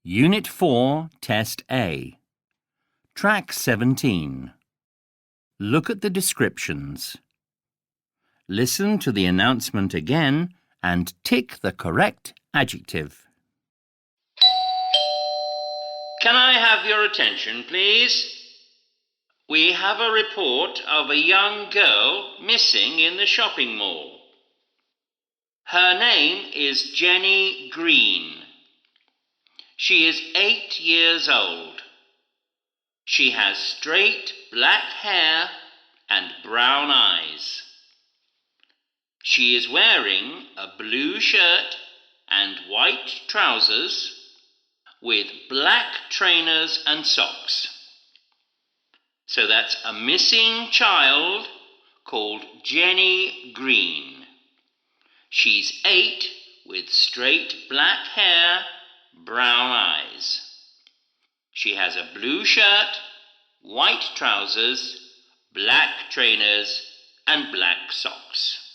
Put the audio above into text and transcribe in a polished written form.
Unit 4 Test A Track 17. Look at the descriptions. Listen to the announcement again and tick the correct adjective. Can I have your attention, please? We have a report of a young girl missing in the shopping mall. Her name is Jenny Green. She is 8 years old. She has straight black hair and brown eyes. She is wearing a blue shirt and white trousers with black trainers and socks. So that's a missing child called Jenny Green. She's 8 with straight black hair, brown eyes. She has a blue shirt, white trousers, black trainers and black socks.